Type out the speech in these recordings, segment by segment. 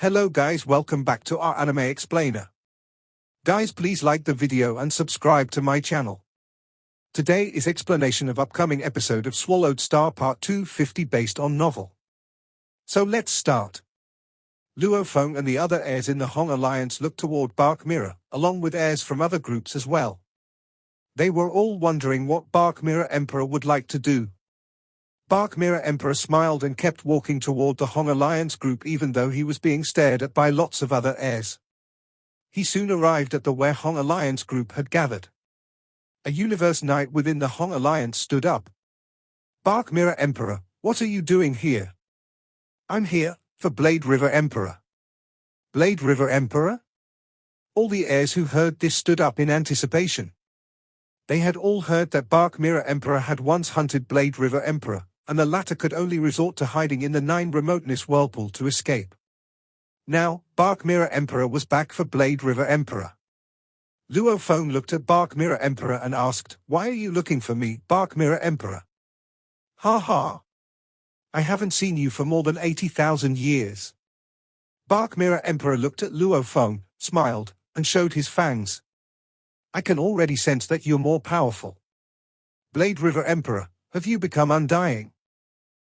Hello guys, welcome back to our anime explainer. Guys, please like the video and subscribe to my channel. Today is explanation of upcoming episode of Swallowed Star Part 250 based on novel. So let's start. Luo Feng and the other heirs in the Hong Alliance looked toward Bark Mirror, along with heirs from other groups as well. They were all wondering what Bark Mirror Emperor would like to do. Bark Mirror Emperor smiled and kept walking toward the Hong Alliance group even though he was being stared at by lots of other heirs. He soon arrived at the where Hong Alliance group had gathered. A universe knight within the Hong Alliance stood up. Bark Mirror Emperor, what are you doing here? I'm here for Blade River Emperor. Blade River Emperor? All the heirs who heard this stood up in anticipation. They had all heard that Bark Mirror Emperor had once hunted Blade River Emperor, and the latter could only resort to hiding in the 9 remoteness whirlpool to escape. Now, Bark Mirror Emperor was back for Blade River Emperor. Luo Feng looked at Bark Mirror Emperor and asked, "Why are you looking for me, Bark Mirror Emperor?" "Ha ha. I haven't seen you for more than 80,000 years." Bark Mirror Emperor looked at Luo Feng, smiled, and showed his fangs. "I can already sense that you're more powerful. Blade River Emperor, have you become undying?"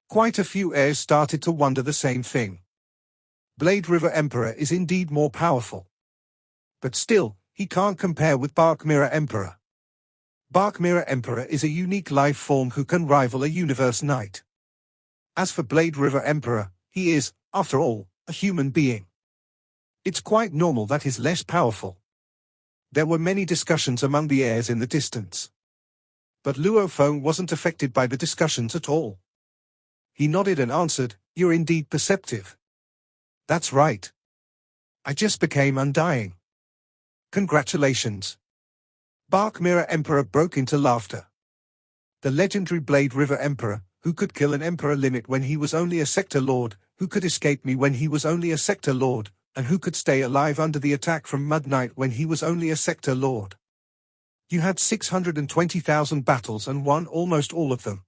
Quite a few heirs started to wonder the same thing. Blade River Emperor is indeed more powerful. But still, he can't compare with Bark Mirror Emperor. Bark Mirror Emperor is a unique life form who can rival a universe knight. As for Blade River Emperor, he is, after all, a human being. It's quite normal that he's less powerful. There were many discussions among the heirs in the distance. But Luo Feng wasn't affected by the discussions at all. He nodded and answered, "You're indeed perceptive." "That's right. I just became undying." "Congratulations." Bark Mirror Emperor broke into laughter. The legendary Blade River Emperor, who could kill an emperor limit when he was only a sector lord, who could escape me when he was only a sector lord, and who could stay alive under the attack from Mud Knight when he was only a sector lord. You had 620,000 battles and won almost all of them.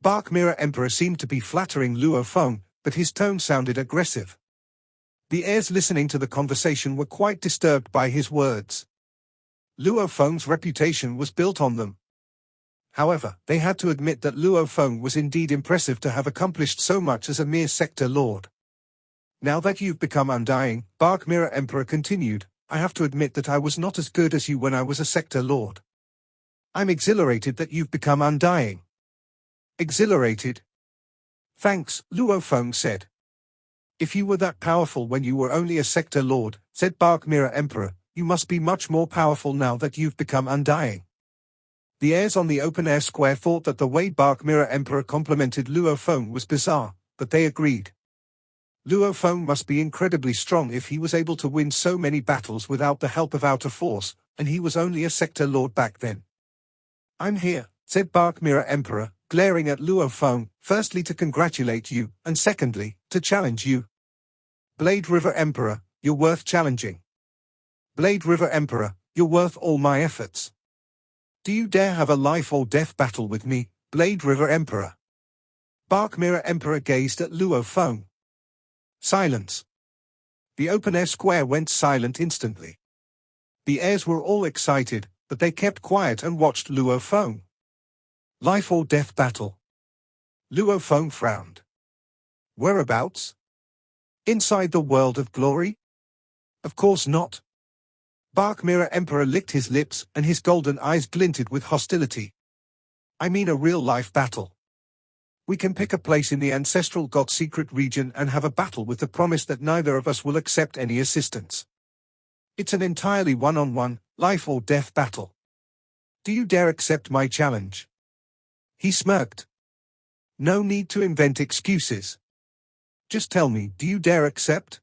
Bark Mirror Emperor seemed to be flattering Luo Feng, but his tone sounded aggressive. The heirs listening to the conversation were quite disturbed by his words. Luo Feng's reputation was built on them. However, they had to admit that Luo Feng was indeed impressive to have accomplished so much as a mere sector lord. "Now that you've become undying," Bark Mirror Emperor continued, "I have to admit that I was not as good as you when I was a sector lord. I'm exhilarated that you've become undying." "Exhilarated?" "Thanks," Luo Feng said. "If you were that powerful when you were only a sector lord," said Bark Mirror Emperor, "you must be much more powerful now that you've become undying." The heirs on the open-air square thought that the way Bark Mirror Emperor complimented Luo Feng was bizarre, but they agreed. Luo Feng must be incredibly strong if he was able to win so many battles without the help of outer force, and he was only a sector lord back then. "I'm here," said Bark Mirror Emperor, glaring at Luo Feng, "firstly to congratulate you, and secondly, to challenge you. Blade River Emperor, you're worth challenging. Blade River Emperor, you're worth all my efforts. Do you dare have a life or death battle with me, Blade River Emperor?" Bark Mirror Emperor gazed at Luo Feng. Silence. The open-air square went silent instantly. The heirs were all excited, but they kept quiet and watched Luo Feng. Life or death battle? Luo Feng frowned. Whereabouts? Inside the world of glory? Of course not. Bark Mirror Emperor licked his lips and his golden eyes glinted with hostility. "I mean a real-life battle. We can pick a place in the ancestral God-secret region and have a battle with the promise that neither of us will accept any assistance. It's an entirely one-on-one, life-or-death battle. Do you dare accept my challenge?" He smirked. "No need to invent excuses. Just tell me, do you dare accept?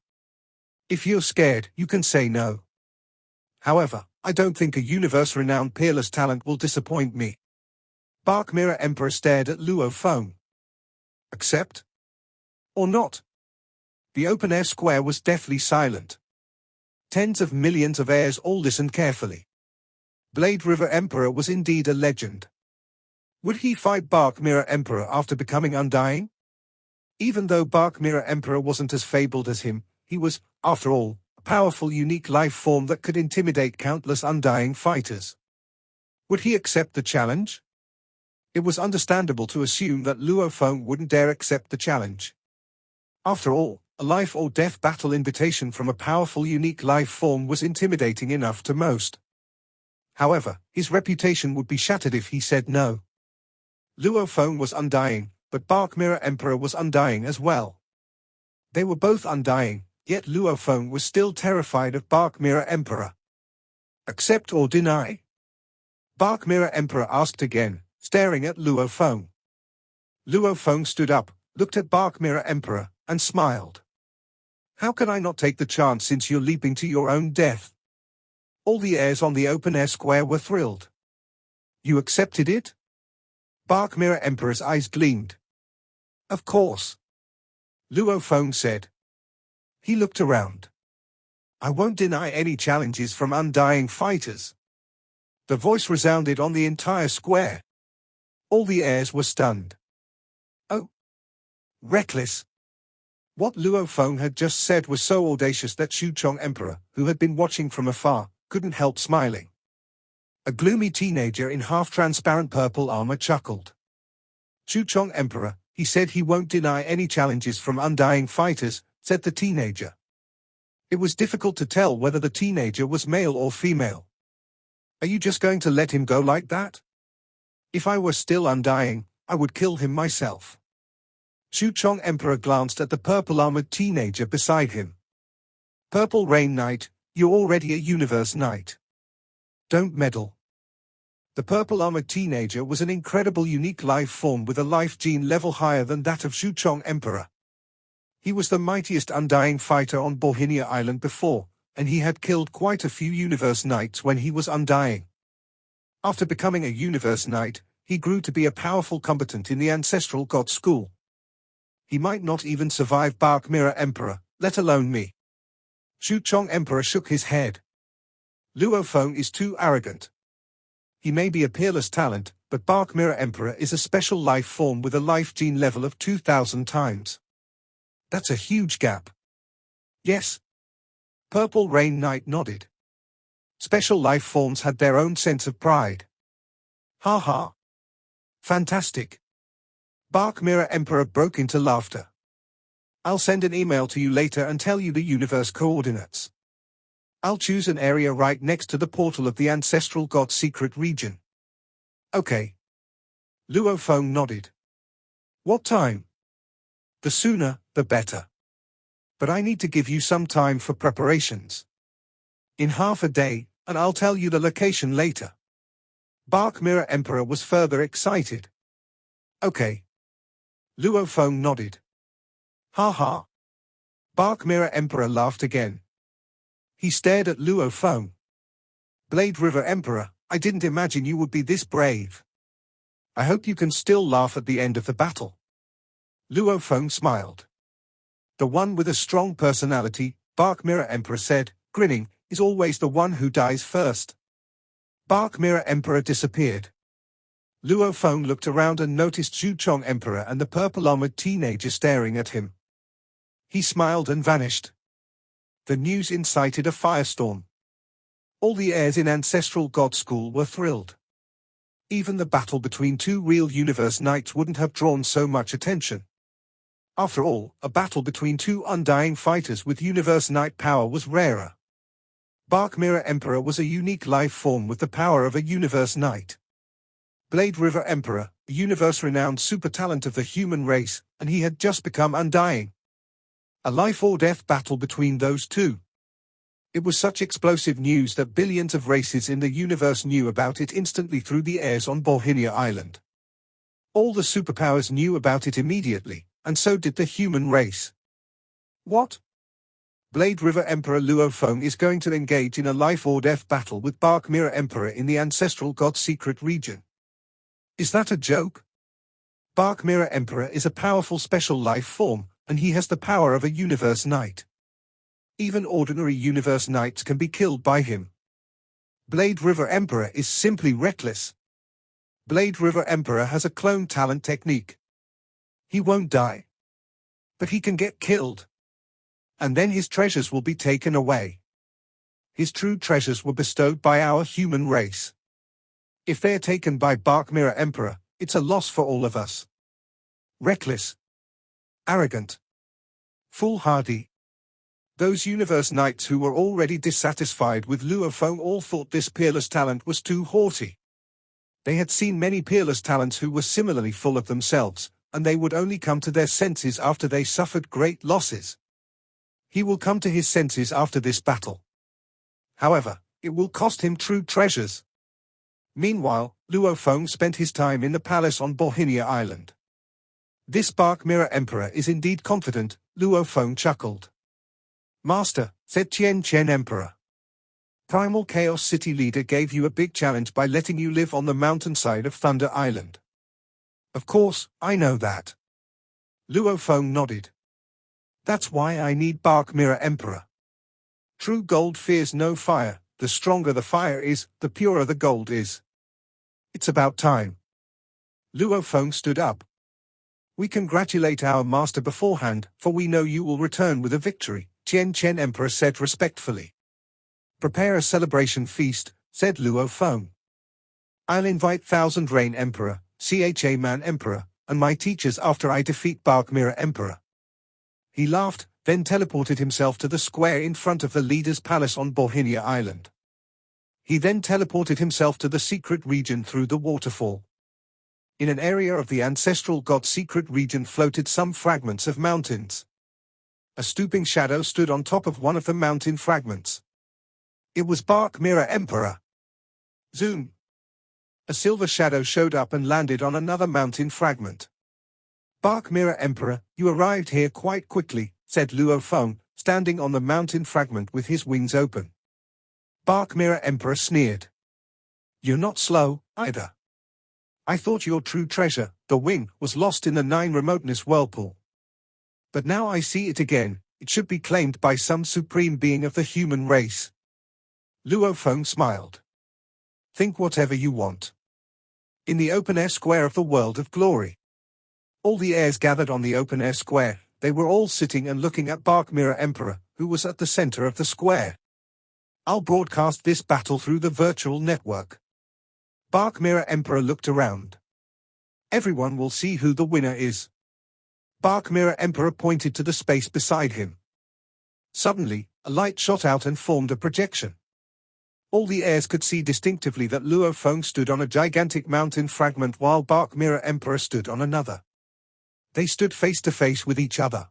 If you're scared, you can say no. However, I don't think a universe-renowned peerless talent will disappoint me." Bark Mirror Emperor stared at Luo Feng. "Accept? Or not?" The open-air square was deathly silent. Tens of millions of heirs all listened carefully. Blade River Emperor was indeed a legend. Would he fight Bark Mirror Emperor after becoming undying? Even though Bark Mirror Emperor wasn't as fabled as him, He was, after all, a powerful unique life form that could intimidate countless undying fighters. Would he accept the challenge? It was understandable to assume that Luo Feng wouldn't dare accept the challenge. After all, a life or death battle invitation from a powerful unique life form was intimidating enough to most. However, his reputation would be shattered if he said no. Luo Feng was undying, but Bark Mirror Emperor was undying as well. They were both undying, yet Luo Feng was still terrified of Bark Mirror Emperor. Accept or deny? Bark Mirror Emperor asked again, staring at Luo Feng. Luo Feng stood up, looked at Bark Mirror Emperor, and smiled. How can I not take the chance since you're leaping to your own death? All the heirs on the open-air square were thrilled. You accepted it? Bark Mirror Emperor's eyes gleamed. Of course. Luo Feng said. He looked around. I won't deny any challenges from undying fighters. The voice resounded on the entire square. All the heirs were stunned. Oh. Reckless. What Luo Feng had just said was so audacious that Xuchong Emperor, who had been watching from afar, couldn't help smiling. A gloomy teenager in half-transparent purple armor chuckled. Xuchong Emperor, he said he won't deny any challenges from undying fighters, said the teenager. It was difficult to tell whether the teenager was male or female. Are you just going to let him go like that? If I were still undying, I would kill him myself. Xuchong Emperor glanced at the purple-armored teenager beside him. Purple Rain Knight, you're already a Universe Knight. Don't meddle. The purple-armored teenager was an incredible unique life form with a life gene level higher than that of Xuchong Emperor. He was the mightiest undying fighter on Bohinia Island before, and he had killed quite a few Universe Knights when he was undying. After becoming a Universe Knight, he grew to be a powerful combatant in the Ancestral God School. He might not even survive Bark Mirror Emperor, let alone me. Xuchong Emperor shook his head. Luo Feng is too arrogant. He may be a peerless talent, but Bark Mirror Emperor is a special life form with a life gene level of 2,000 times. That's a huge gap. Yes. Purple Rain Knight nodded. Special life forms had their own sense of pride. Ha ha. Fantastic. Bark Mirror Emperor broke into laughter. I'll send an email to you later and tell you the universe coordinates. I'll choose an area right next to the portal of the Ancestral God secret region. Okay. Luo Feng nodded. What time? The sooner, the better. But I need to give you some time for preparations. In half a day, and I'll tell you the location later. Bark Mirror Emperor was further excited. Okay. Luo Feng nodded. Ha ha. Bark Mirror Emperor laughed again. He stared at Luo Feng. Blade River Emperor, I didn't imagine you would be this brave. I hope you can still laugh at the end of the battle. Luo Feng smiled. The one with a strong personality, Bark Mirror Emperor said, grinning, is always the one who dies first. Bark Mirror Emperor disappeared. Luo Feng looked around and noticed Xuchong Emperor and the purple-armored teenager staring at him. He smiled and vanished. The news incited a firestorm. All the heirs in Ancestral God School were thrilled. Even the battle between two real Universe Knights wouldn't have drawn so much attention. After all, a battle between two undying fighters with Universe Knight power was rarer. Bark Mirror Emperor was a unique life form with the power of a Universe Knight. Blade River Emperor, a universe-renowned super talent of the human race, and he had just become undying. A life-or-death battle between those two. It was such explosive news that billions of races in the universe knew about it instantly through the airs on Bohinia Island. All the superpowers knew about it immediately, and so did the human race. What? Blade River Emperor Luo Feng is going to engage in a life-or-death battle with Bark Mirror Emperor in the Ancestral God secret region. Is that a joke? Bark Mirror Emperor is a powerful special life form, and he has the power of a Universe Knight. Even ordinary Universe Knights can be killed by him. Blade River Emperor is simply reckless. Blade River Emperor has a clone talent technique. He won't die. But he can get killed. And then his treasures will be taken away. His true treasures were bestowed by our human race. If they are taken by Bark Mirror Emperor, it's a loss for all of us. Reckless. Arrogant. Foolhardy. Those universe knights who were already dissatisfied with Luo Feng all thought this peerless talent was too haughty. They had seen many peerless talents who were similarly full of themselves, and they would only come to their senses after they suffered great losses. He will come to his senses after this battle. However, it will cost him true treasures. Meanwhile, Luo Feng spent his time in the palace on Bohinia Island. This Bark Mirror Emperor is indeed confident, Luo Feng chuckled. Master, said Chen Chen Emperor. Primal Chaos City Leader gave you a big challenge by letting you live on the mountainside of Thunder Island. Of course, I know that. Luo Feng nodded. That's why I need Bark Mirror Emperor. True gold fears no fire, the stronger the fire is, the purer the gold is. It's about time. Luo Feng stood up. We congratulate our master beforehand, for we know you will return with a victory, Chen Chen Emperor said respectfully. Prepare a celebration feast, said Luo Feng. I'll invite Thousand Rain Emperor, Cha Man Emperor, and my teachers after I defeat Bark Mirror Emperor. He laughed, then teleported himself to the square in front of the leader's palace on Bohinia Island. He then teleported himself to the secret region through the waterfall. In an area of the ancestral god's secret region floated some fragments of mountains. A stooping shadow stood on top of one of the mountain fragments. It was Bark Mirror Emperor. Zoom! A silver shadow showed up and landed on another mountain fragment. Bark Mirror Emperor, you arrived here quite quickly, said Luo Feng, standing on the mountain fragment with his wings open. Bark Mirror Emperor sneered. You're not slow, either. I thought your true treasure, the wing, was lost in the 9 remoteness whirlpool. But now I see it again, it should be claimed by some supreme being of the human race. Luo Feng smiled. Think whatever you want. In the open-air square of the world of glory. All the heirs gathered on the open-air square, they were all sitting and looking at Bark Mirror Emperor, who was at the center of the square. I'll broadcast this battle through the virtual network. Bark Mirror Emperor looked around. Everyone will see who the winner is. Bark Mirror Emperor pointed to the space beside him. Suddenly, a light shot out and formed a projection. All the heirs could see distinctively that Luo Feng stood on a gigantic mountain fragment while Bark Mirror Emperor stood on another. They stood face to face with each other.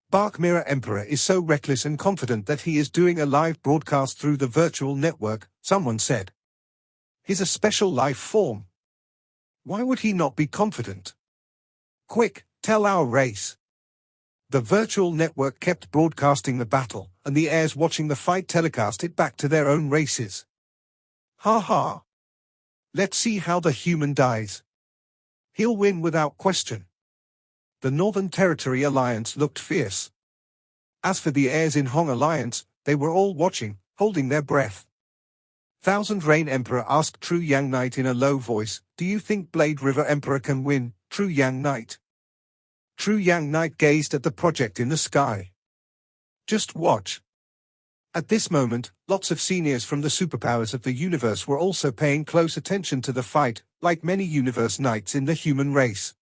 Bark Mirror Emperor is so reckless and confident that he is doing a live broadcast through the virtual network, someone said. He's a special life form. Why would he not be confident? Quick, tell our race. The virtual network kept broadcasting the battle, and the heirs watching the fight telecast it back to their own races. Ha ha. Let's see how the human dies. He'll win without question. The Northern Territory Alliance looked fierce. As for the heirs in Hong Alliance, they were all watching, holding their breath. Thousand Rain Emperor asked True Yang Knight in a low voice, do you think Blade River Emperor can win, True Yang Knight? True Yang Knight gazed at the project in the sky. Just watch. At this moment, lots of seniors from the superpowers of the universe were also paying close attention to the fight, like many universe knights in the human race.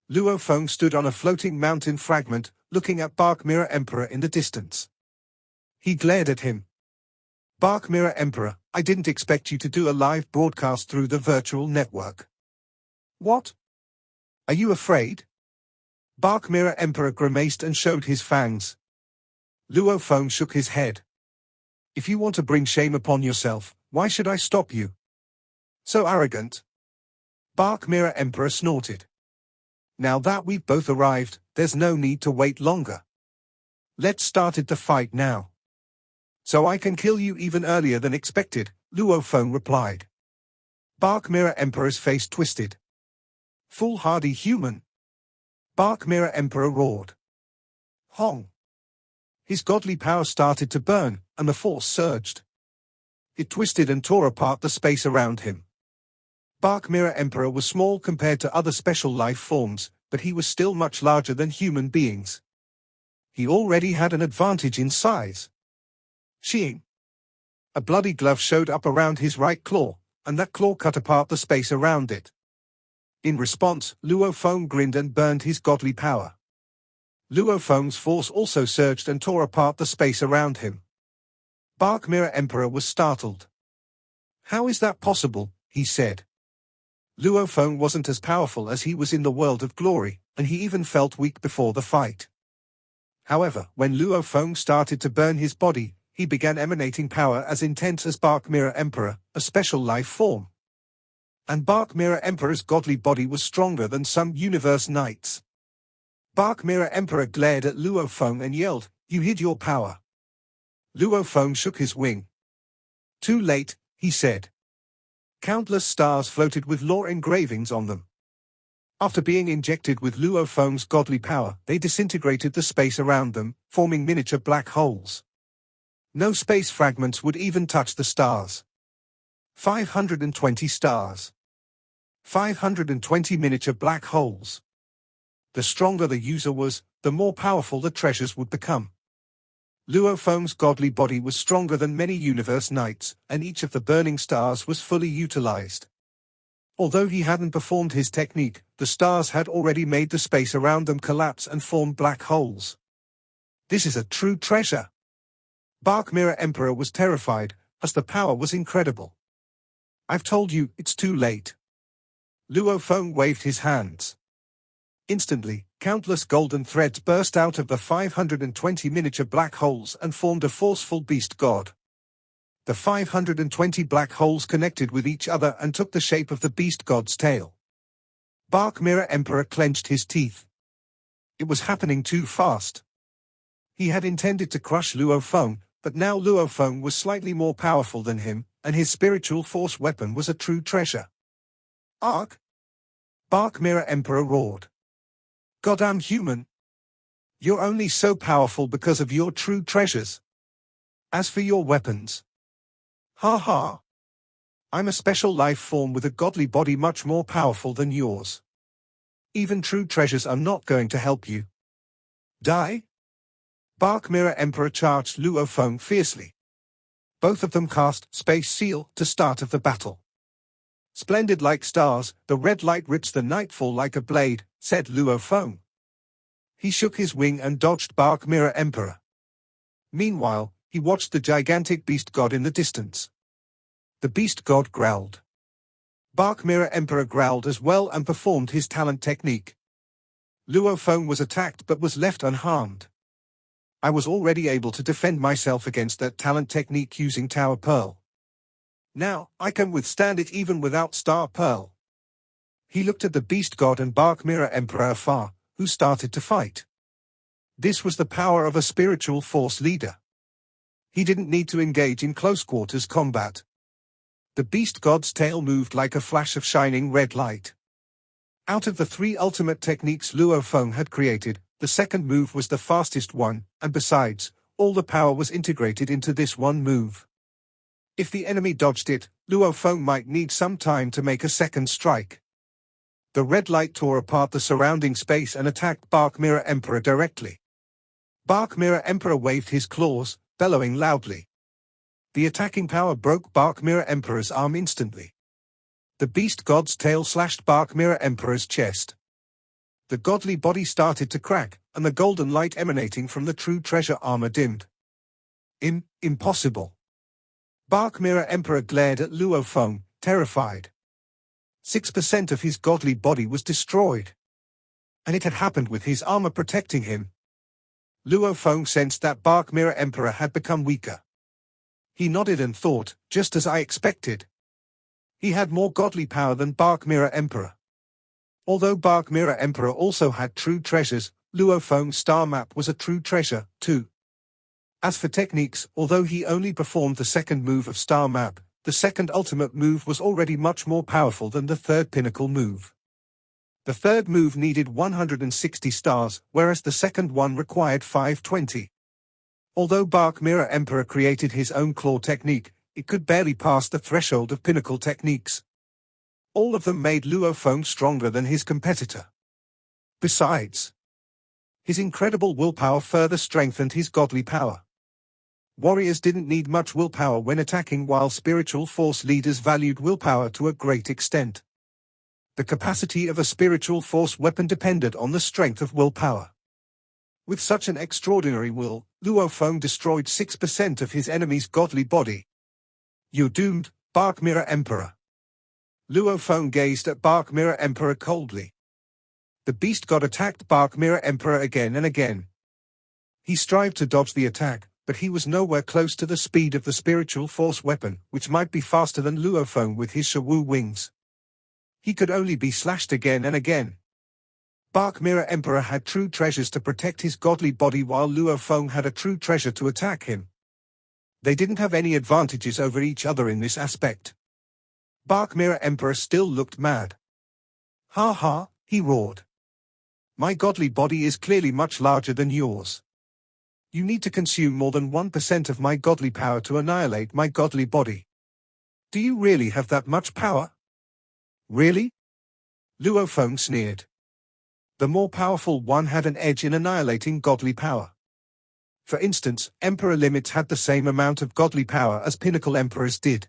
Luo Feng stood on a floating mountain fragment, looking at Bark Mirror Emperor in the distance. He glared at him. Bark Mirror Emperor, I didn't expect you to do a live broadcast through the virtual network. What? Are you afraid? Bark Mirror Emperor grimaced and showed his fangs. Luo Feng shook his head. If you want to bring shame upon yourself, why should I stop you? So arrogant. Bark Mirror Emperor snorted. Now that we've both arrived, there's no need to wait longer. Let's start the fight now. So I can kill you even earlier than expected, Luo Feng replied. Bark Mirror Emperor's face twisted. Foolhardy human. Bark Mirror Emperor roared. Hong. His godly power started to burn, and the force surged. It twisted and tore apart the space around him. Bark Mirror Emperor was small compared to other special life forms, but he was still much larger than human beings. he already had an advantage in size. Sheeing. A bloody glove showed up around his right claw, and that claw cut apart the space around it. In response, Luo Feng grinned and burned his godly power. Luo Feng's force also surged and tore apart the space around him. Bark Mirror Emperor was startled. "How is that possible?" he said. Luo Feng wasn't as powerful as he was in the world of glory, and he even felt weak before the fight. However, when Luo Feng started to burn his body, he began emanating power as intense as Bark Mirror Emperor, a special life form. And Bark Mirror Emperor's godly body was stronger than some universe knights. Bark Mirror Emperor glared at Luo Feng and yelled, "You hid your power." Luo Feng shook his wing. "Too late," he said. Countless stars floated with lore engravings on them. After being injected with Luo Feng's godly power, they disintegrated the space around them, forming miniature black holes. No space fragments would even touch the stars. 520 stars. 520 miniature black holes. The stronger the user was, the more powerful the treasures would become. Luo Feng's godly body was stronger than many universe knights, and each of the burning stars was fully utilized. Although he hadn't performed his technique, the stars had already made the space around them collapse and form black holes. This is a true treasure. Bark Mirror Emperor was terrified, as the power was incredible. "I've told you, it's too late." Luo Feng waved his hands. Instantly, countless golden threads burst out of the 520 miniature black holes and formed a forceful beast god. The 520 black holes connected with each other and took the shape of the beast god's tail. Bark Mirror Emperor clenched his teeth. It was happening too fast. He had intended to crush Luo Feng, but now Luo Feng was slightly more powerful than him, and his spiritual force weapon was a true treasure. "Ark!" Bark Mirror Emperor roared. "Goddamn human! You're only so powerful because of your true treasures. As for your weapons, ha ha! I'm a special life form with a godly body much more powerful than yours. Even true treasures are not going to help you. Die!" Bark Mirror Emperor charged Luo Feng fiercely. Both of them cast Space Seal to start of the battle. "Splendid like stars, the red light rips the nightfall like a blade," said Luo Feng. He shook his wing and dodged Bark Mirror Emperor. Meanwhile, he watched the gigantic beast god in the distance. The beast god growled. Bark Mirror Emperor growled as well and performed his talent technique. Luo Feng was attacked but was left unharmed. "I was already able to defend myself against that talent technique using Tower Pearl. Now, I can withstand it even without Star Pearl." He looked at the beast god and Bark Mirror Emperor afar, who started to fight. This was the power of a spiritual force leader. He didn't need to engage in close quarters combat. The beast god's tail moved like a flash of shining red light. Out of the three ultimate techniques Luo Feng had created, the second move was the fastest one, and besides, all the power was integrated into this one move. If the enemy dodged it, Luo Feng might need some time to make a second strike. The red light tore apart the surrounding space and attacked Bark Mirror Emperor directly. Bark Mirror Emperor waved his claws, bellowing loudly. The attacking power broke Bark Mirror Emperor's arm instantly. The beast god's tail slashed Bark Mirror Emperor's chest. The godly body started to crack, and the golden light emanating from the true treasure armor dimmed. Impossible. Bark Mirror Emperor glared at Luo Feng, terrified. 6% of his godly body was destroyed. And it had happened with his armor protecting him. Luo Feng sensed that Bark Mirror Emperor had become weaker. He nodded and thought, just as I expected. He had more godly power than Bark Mirror Emperor. Although Bark Mirror Emperor also had true treasures, Luo Feng's star map was a true treasure, too. As for techniques, although he only performed the second move of star map, the second ultimate move was already much more powerful than the third pinnacle move. The third move needed 160 stars, whereas the second one required 520. Although Bark Mirror Emperor created his own claw technique, it could barely pass the threshold of pinnacle techniques. All of them made Luo Feng stronger than his competitor. Besides, His incredible willpower further strengthened his godly power. Warriors didn't need much willpower when attacking, while spiritual force leaders valued willpower to a great extent. The capacity of a spiritual force weapon depended on the strength of willpower. With such an extraordinary will, Luo Feng destroyed 6% of his enemy's godly body. "You're doomed, Bark Mirror Emperor." Luo Feng gazed at Bark Mirror Emperor coldly. The beast god attacked Bark Mirror Emperor again and again. He strived to dodge the attack, but he was nowhere close to the speed of the spiritual force weapon, which might be faster than Luo Feng with his Shawu wings. He could only be slashed again and again. Bark Mirror Emperor had true treasures to protect his godly body, while Luo Feng had a true treasure to attack him. They didn't have any advantages over each other in this aspect. Bark Mirror Emperor still looked mad. "Ha ha," he roared. "My godly body is clearly much larger than yours. You need to consume more than 1% of my godly power to annihilate my godly body. Do you really have that much power?" "Really?" Luo Feng sneered. The more powerful one had an edge in annihilating godly power. For instance, Emperor Limits had the same amount of godly power as Pinnacle Emperors did.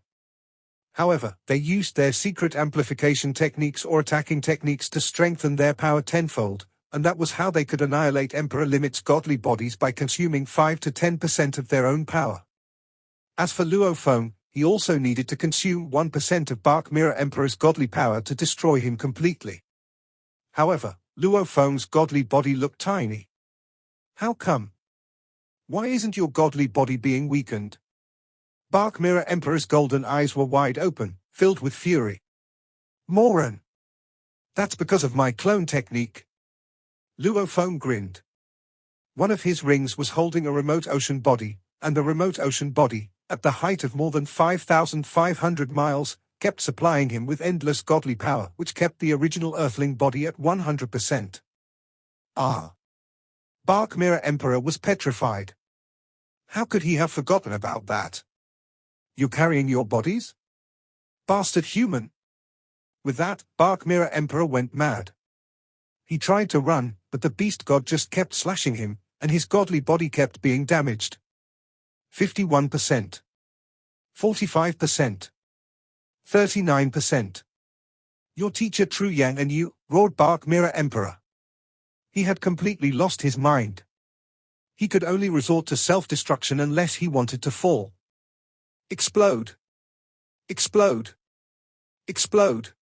However, they used their secret amplification techniques or attacking techniques to strengthen their power tenfold, and that was how they could annihilate Emperor Limit's godly bodies, by consuming 5 to 10% of their own power. As for Luo Feng, he also needed to consume 1% of Bark Mirror Emperor's godly power to destroy him completely. However, Luo Feng's godly body looked tiny. "How come? Why isn't your godly body being weakened?" Bark Mirror Emperor's golden eyes were wide open, filled with fury. "Moron! That's because of my clone technique." Luo Feng grinned. One of his rings was holding a remote ocean body, and the remote ocean body, at the height of more than 5,500 miles, kept supplying him with endless godly power, which kept the original Earthling body at 100%. Ah! Bark Mirror Emperor was petrified. How could he have forgotten about that? "You carrying your bodies? Bastard human!" With that, Bark Mirror Emperor went mad. He tried to run, but the beast god just kept slashing him, and his godly body kept being damaged. 51%. 45%. 39%. "Your teacher True Yang and you," roared Bark Mirror Emperor. He had completely lost his mind. He could only resort to self-destruction unless he wanted to fall. Explode! Explode! Explode!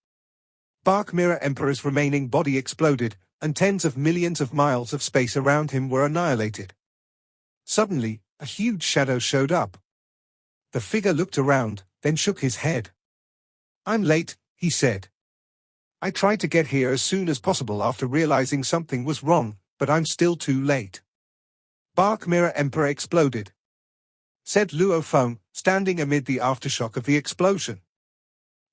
Bark Mirror Emperor's remaining body exploded, and tens of millions of miles of space around him were annihilated. Suddenly, a huge shadow showed up. The figure looked around, then shook his head. "I'm late," he said. "I tried to get here as soon as possible after realizing something was wrong, but I'm still too late." "Bark Mirror Emperor exploded," said Luo Feng, standing amid the aftershock of the explosion.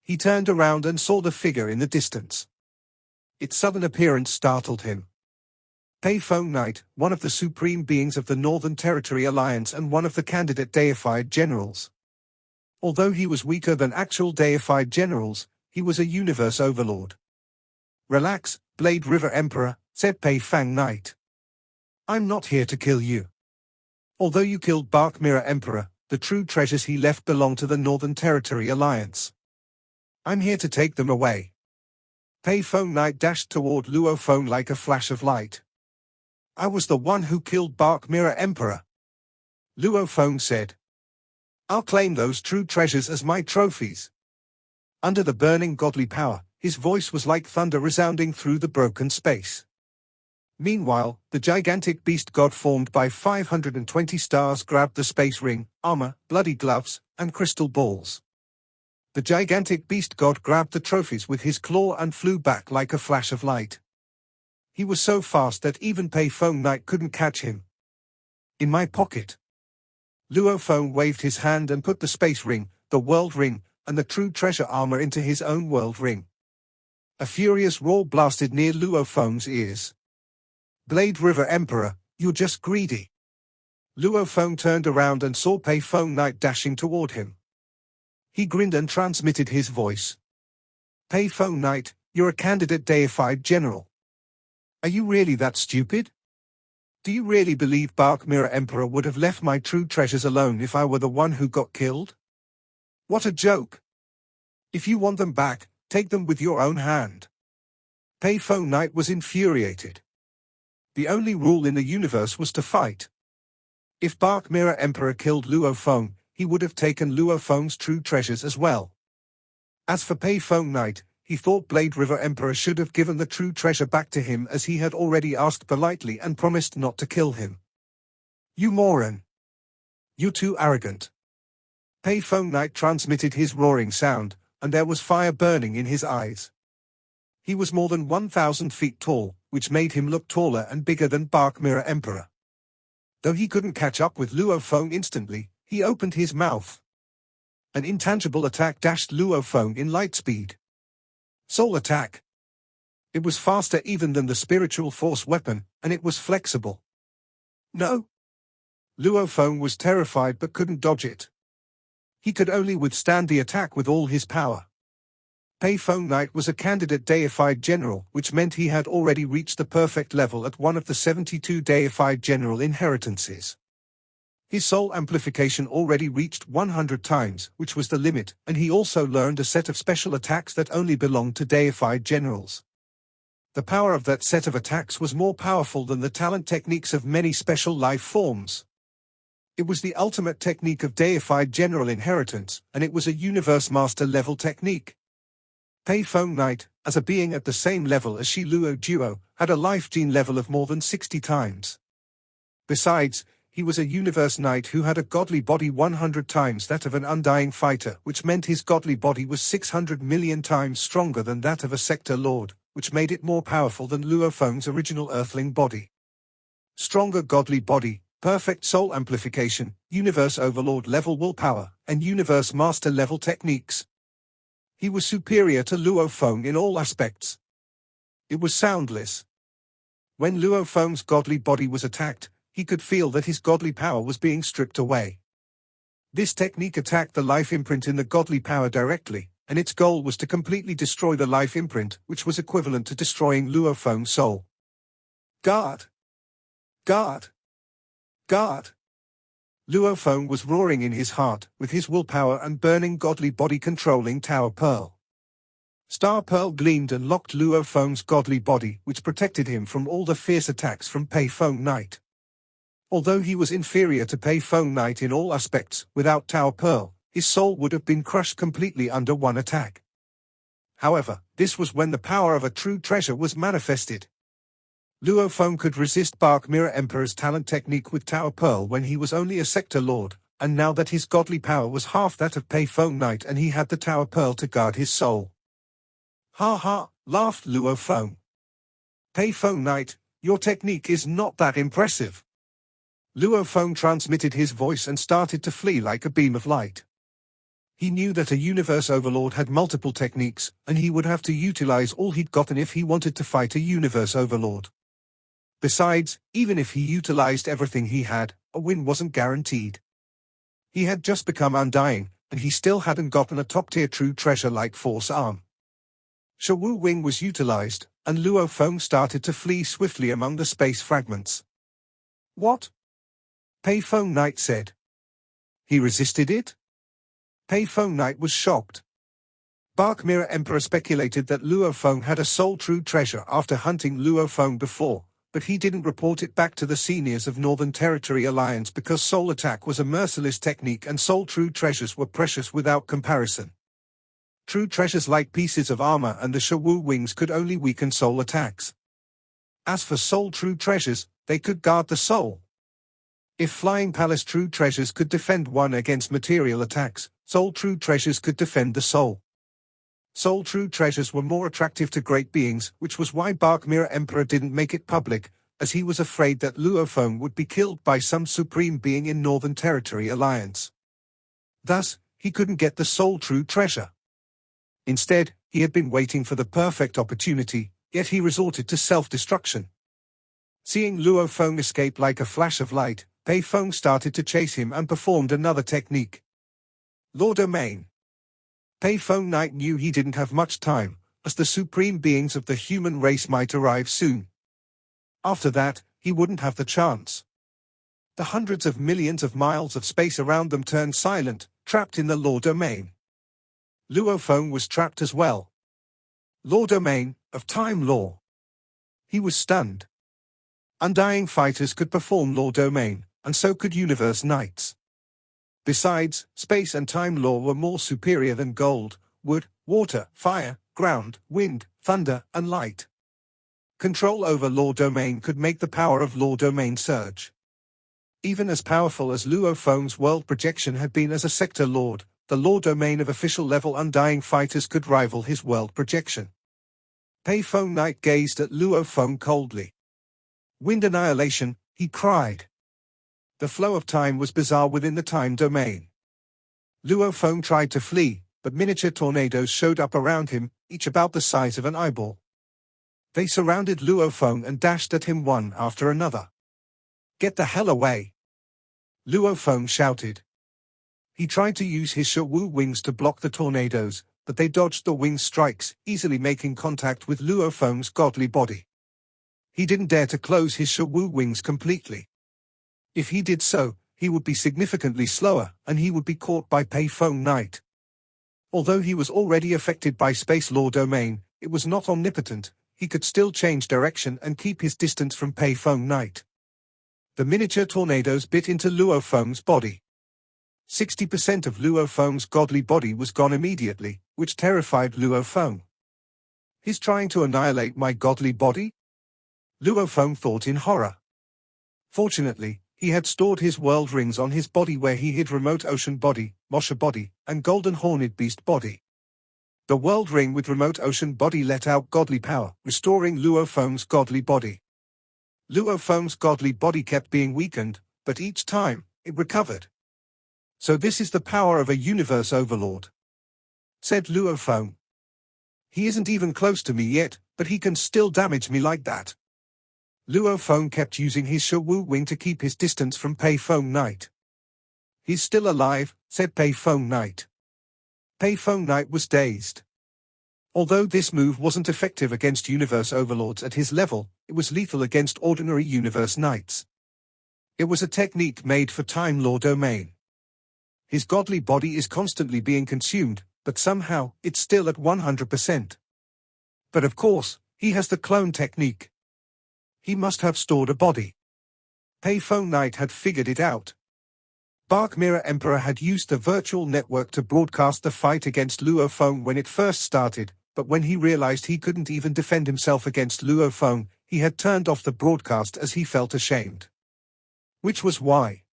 He turned around and saw the figure in the distance. Its sudden appearance startled him. Pei Feng Knight, one of the supreme beings of the Northern Territory Alliance and one of the candidate deified generals. Although he was weaker than actual deified generals, he was a universe overlord. "Relax, Blade River Emperor," said Pei Feng Knight. "I'm not here to kill you. Although you killed Bark Mirror Emperor, the true treasures he left belong to the Northern Territory Alliance. I'm here to take them away." Pei Feng Knight dashed toward Luo Feng like a flash of light. "I was the one who killed Bark Mirror Emperor," Luo Feng said. "I'll claim those true treasures as my trophies." Under the burning godly power, his voice was like thunder resounding through the broken space. Meanwhile, the gigantic beast god formed by 520 stars grabbed the space ring, armor, bloody gloves, and crystal balls. The gigantic beast god grabbed the trophies with his claw and flew back like a flash of light. He was so fast that even Pei Feng Knight couldn't catch him. "In my pocket." Luo Feng waved his hand and put the space ring, the world ring, and the true treasure armor into his own world ring. A furious roar blasted near Luo Feng's ears. "Blade River Emperor, you're just greedy." Luo Feng turned around and saw Pei Feng Knight dashing toward him. He grinned and transmitted his voice. "Pei Feng Knight, you're a candidate deified general. Are you really that stupid? Do you really believe Bark Mirror Emperor would have left my true treasures alone if I were the one who got killed? What a joke! If you want them back, take them with your own hand. Payphone Knight was infuriated. The only rule in the universe was to fight. If Bark Mirror Emperor killed Luo Feng, he would have taken Luo Feng's true treasures as well. As for Payphone Knight, he thought Blade River Emperor should have given the true treasure back to him as he had already asked politely and promised not to kill him. You moron! You're too arrogant. Payphone Knight transmitted his roaring sound, and there was fire burning in his eyes. He was more than 1,000 feet tall, which made him look taller and bigger than Bark Mirror Emperor. Though he couldn't catch up with Luo Feng instantly, he opened his mouth. An intangible attack dashed Luo Feng in light speed. Soul attack. It was faster even than the spiritual force weapon, and it was flexible. No. Luo Feng was terrified but couldn't dodge it. He could only withstand the attack with all his power. Payphone Knight was a candidate deified general, which meant he had already reached the perfect level at one of the 72 deified general inheritances. His soul amplification already reached 100 times, which was the limit, and he also learned a set of special attacks that only belonged to deified generals. The power of that set of attacks was more powerful than the talent techniques of many special life forms. It was the ultimate technique of deified general inheritance, and it was a universe master level technique. Payphone Knight, as a being at the same level as Shi Luo Duo, had a life gene level of more than 60 times. Besides, he was a universe knight who had a godly body 100 times that of an undying fighter, which meant his godly body was 600 million times stronger than that of a sector lord, which made it more powerful than Luo Feng's original earthling body. Stronger godly body, perfect soul amplification, universe overlord level willpower, and universe master level techniques. He was superior to Luo Feng in all aspects. It was soundless. When Luo Feng's godly body was attacked, he could feel that his godly power was being stripped away. This technique attacked the life imprint in the godly power directly, and its goal was to completely destroy the life imprint, which was equivalent to destroying Luo Feng's soul. Guard! Guard! Guard! Luo Feng was roaring in his heart, with his willpower and burning godly body controlling Tower Pearl. Star Pearl gleamed and locked Luo Feng's godly body, which protected him from all the fierce attacks from Payphone Knight. Although he was inferior to Payphone Knight in all aspects, without Tower Pearl, his soul would have been crushed completely under one attack. However, this was when the power of a true treasure was manifested. Luo Feng could resist Bark Mirror Emperor's talent technique with Tower Pearl when he was only a sector lord, and now that his godly power was half that of Payphone Knight and he had the Tower Pearl to guard his soul. Ha ha, laughed Luo Feng. Payphone Knight, your technique is not that impressive. Luo Feng transmitted his voice and started to flee like a beam of light. He knew that a universe overlord had multiple techniques, and he would have to utilize all he'd gotten if he wanted to fight a universe overlord. Besides, even if he utilized everything he had, a win wasn't guaranteed. He had just become undying, and he still hadn't gotten a top-tier true treasure like Force Arm. Shawu Wing was utilized, and Luo Feng started to flee swiftly among the space fragments. What? Payphone Knight said. He resisted it? Payphone Knight was shocked. Bark Mirror Emperor speculated that Luo Feng had a soul true treasure after hunting Luo Feng before, but he didn't report it back to the seniors of Northern Territory Alliance because soul attack was a merciless technique and soul true treasures were precious without comparison. True treasures like pieces of armor and the Shawu wings could only weaken soul attacks. As for soul true treasures, they could guard the soul. If Flying Palace true treasures could defend one against material attacks, soul true treasures could defend the soul. Soul true treasures were more attractive to great beings, which was why Bark Mirror Emperor didn't make it public, as he was afraid that Luo Feng would be killed by some supreme being in Northern Territory Alliance. Thus, he couldn't get the soul true treasure. Instead, he had been waiting for the perfect opportunity, yet he resorted to self-destruction. Seeing Luo Feng escape like a flash of light, Payphone started to chase him and performed another technique. Law Domain. Payphone Knight knew he didn't have much time, as the supreme beings of the human race might arrive soon. After that, he wouldn't have the chance. The hundreds of millions of miles of space around them turned silent, trapped in the law domain. Luo Feng was trapped as well. Law domain, of time law. He was stunned. Undying fighters could perform law domain, and so could universe knights. Besides, space and time law were more superior than gold, wood, water, fire, ground, wind, thunder, and light. Control over law domain could make the power of law domain surge. Even as powerful as Luo Feng's world projection had been as a sector lord, the law domain of official-level undying fighters could rival his world projection. Pei Feng Knight gazed at Luo Feng coldly. Wind annihilation, he cried. The flow of time was bizarre within the time domain. Luo Feng tried to flee, but miniature tornadoes showed up around him, each about the size of an eyeball. They surrounded Luo Feng and dashed at him one after another. "Get the hell away!" Luo Feng shouted. He tried to use his Shi-Wu wings to block the tornadoes, but they dodged the wing strikes, easily making contact with Luo Feng's godly body. He didn't dare to close his Shi-Wu wings completely. If he did so, he would be significantly slower, and he would be caught by Pei Feng Knight. Although he was already affected by space law domain, it was not omnipotent. He could still change direction and keep his distance from Pei Feng Knight. The miniature tornadoes bit into Luo Feng's body. 60% of Luo Feng's godly body was gone immediately, which terrified Luo Feng. "He's trying to annihilate my godly body?" Luo Feng thought in horror. Fortunately, he had stored his world rings on his body where he hid remote ocean body, Mosha body, and golden horned beast body. The world ring with remote ocean body let out godly power, restoring Luo Feng's godly body. Luo Feng's godly body kept being weakened, but each time, it recovered. "So this is the power of a universe overlord," said Luo Feng. "He isn't even close to me yet, but he can still damage me like that." Luo Feng kept using his Shi-Wu wing to keep his distance from Pei Feng Knight. "He's still alive," said Pei Feng Knight. Pei Feng Knight was dazed. Although this move wasn't effective against universe overlords at his level, it was lethal against ordinary universe knights. It was a technique made for time law domain. His godly body is constantly being consumed, but somehow, it's still at 100%. But of course, he has the clone technique. He must have stored a body. Pei Feng Knight had figured it out. Bark Mirror Emperor had used the virtual network to broadcast the fight against Luo Feng when it first started, but when he realized he couldn't even defend himself against Luo Feng, he had turned off the broadcast as he felt ashamed. Which was why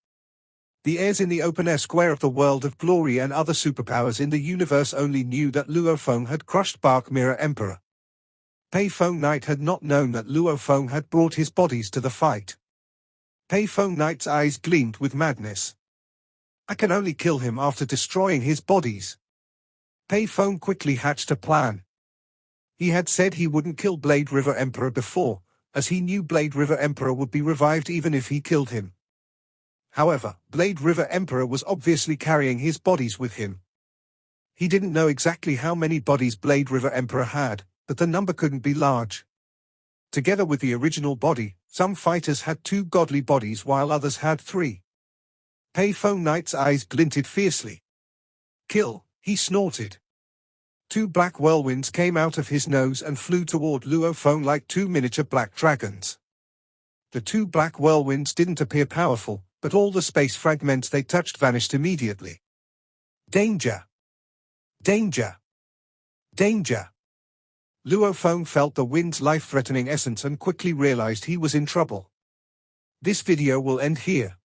the heirs in the open-air square of the world of glory and other superpowers in the universe only knew that Luo Feng had crushed Bark Mirror Emperor. Pei Feng Knight had not known that Luo Feng had brought his bodies to the fight. Pei Feng Knight's eyes gleamed with madness. "I can only kill him after destroying his bodies." Pei Feng quickly hatched a plan. He had said he wouldn't kill Blade River Emperor before, as he knew Blade River Emperor would be revived even if he killed him. However, Blade River Emperor was obviously carrying his bodies with him. He didn't know exactly how many bodies Blade River Emperor had, but the number couldn't be large. Together with the original body, some fighters had 2 godly bodies while others had 3. Pei Feng Knight's eyes glinted fiercely. "Kill," he snorted. 2 black whirlwinds came out of his nose and flew toward Luo Feng like 2 miniature black dragons. The 2 black whirlwinds didn't appear powerful, but all the space fragments they touched vanished immediately. "Danger! Danger! Danger!" Luo Feng felt the wind's life-threatening essence and quickly realized he was in trouble. This video will end here.